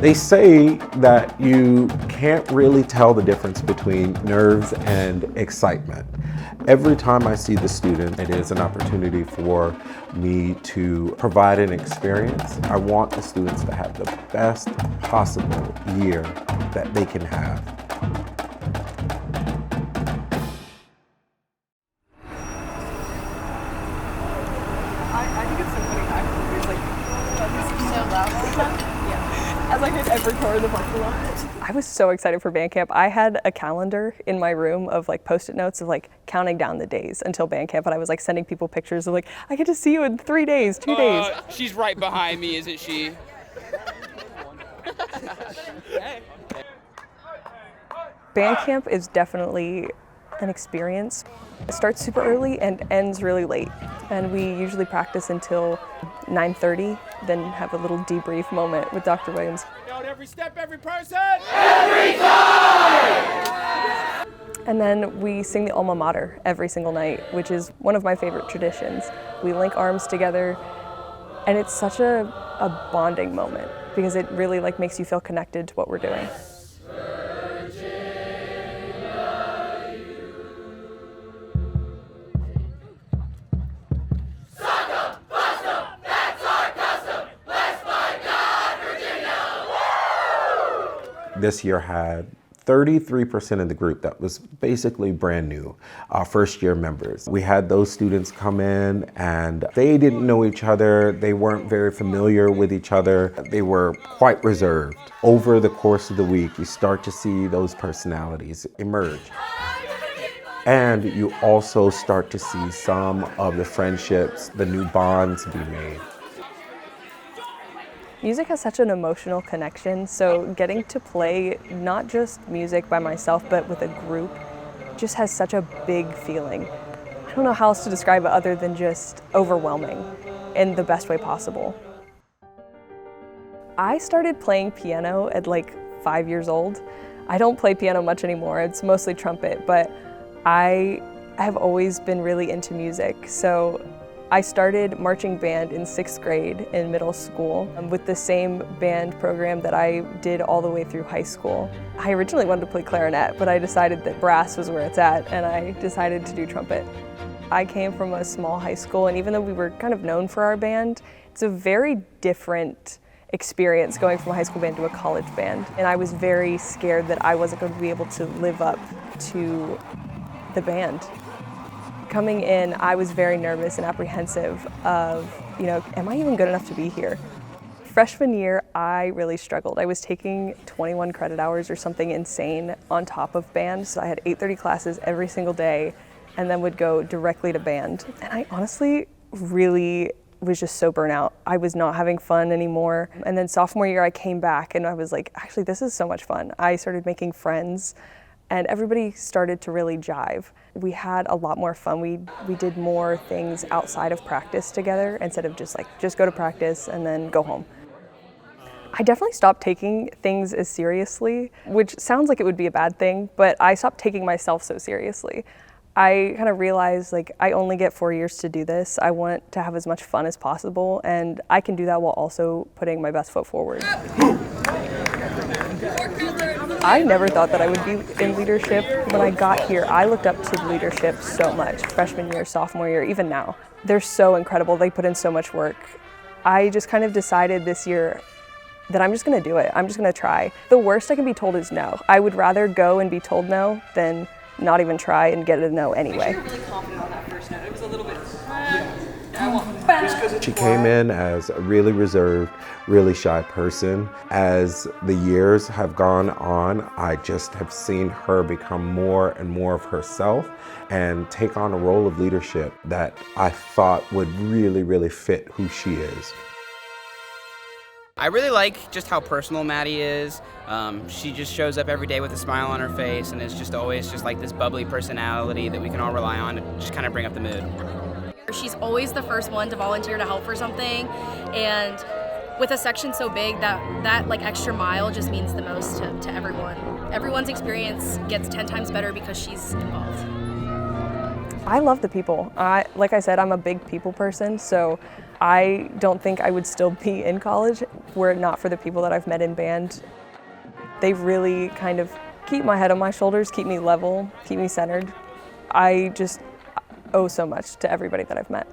They say that you can't really tell the difference between nerves and excitement. Every time I see the student, it is an opportunity for me to provide an experience. I want the students to have the best possible year that they can have. I think it's so funny. It's like, so loud. Yeah. As I hit every car in the parking lot. I was so excited for band camp. I had a calendar in my room of like post-it notes of like counting down the days until band camp, and I was like sending people pictures of like, I get to see you in 3 days, 2 days. She's right behind me, isn't she? Band camp is definitely an experience. It starts super early and ends really late. And we usually practice until 9:30, then have a little debrief moment with Dr. Williams. Every step, every person! Every time! And then we sing the alma mater every single night, which is one of my favorite traditions. We link arms together, and it's such a bonding moment because it really like makes you feel connected to what we're doing. This year had 33% of the group that was basically brand new, first year members. We had those students come in and they didn't know each other. They weren't very familiar with each other. They were quite reserved. Over the course of the week, you start to see those personalities emerge. And you also start to see some of the friendships, the new bonds be made. Music has such an emotional connection, so getting to play not just music by myself, but with a group just has such a big feeling. I don't know how else to describe it other than just overwhelming in the best way possible. I started playing piano at like 5 years old. I don't play piano much anymore, it's mostly trumpet, but I have always been really into music. So I started marching band in 6th grade in middle school with the same band program that I did all the way through high school. I originally wanted to play clarinet, but I decided that brass was where it's at, and I decided to do trumpet. I came from a small high school, and even though we were kind of known for our band, it's a very different experience going from a high school band to a college band. And I was very scared that I wasn't going to be able to live up to the band. Coming in, I was very nervous and apprehensive of, am I even good enough to be here? Freshman year, I really struggled. I was taking 21 credit hours or something insane on top of band, so I had 8:30 classes every single day and then would go directly to band. And I honestly really was just so burnt out. I was not having fun anymore. And then sophomore year, I came back and I was like, actually, this is so much fun. I started making friends, and everybody started to really jive. We had a lot more fun. We did more things outside of practice together instead of just go to practice and then go home. I definitely stopped taking things as seriously, which sounds like it would be a bad thing, but I stopped taking myself so seriously. I kind of realized I only get 4 years to do this. I want to have as much fun as possible, and I can do that while also putting my best foot forward. I never thought that I would be in leadership. When I got here, I looked up to leadership so much, freshman year, sophomore year, even now. They're so incredible. They put in so much work. I just kind of decided this year that I'm just gonna do it. I'm just gonna try. The worst I can be told is no. I would rather go and be told no than not even try and get a no anyway. You were really confident on that first note. It was a little bit. She came in as a really reserved, really shy person. As the years have gone on, I just have seen her become more and more of herself and take on a role of leadership that I thought would really, really fit who she is. I really like just how personal Maddie is. She just shows up every day with a smile on her face, and is just always just like this bubbly personality that we can all rely on to just kind of bring up the mood. She's always the first one to volunteer to help for something, and with a section so big, that like extra mile just means the most to everyone. Everyone's experience gets 10 times better because she's involved. I love the people. Like I said, I'm a big people person, so I don't think I would still be in college were it not for the people that I've met in band, they really kind of keep my head on my shoulders, keep me level, keep me centered. I just owe so much to everybody that I've met.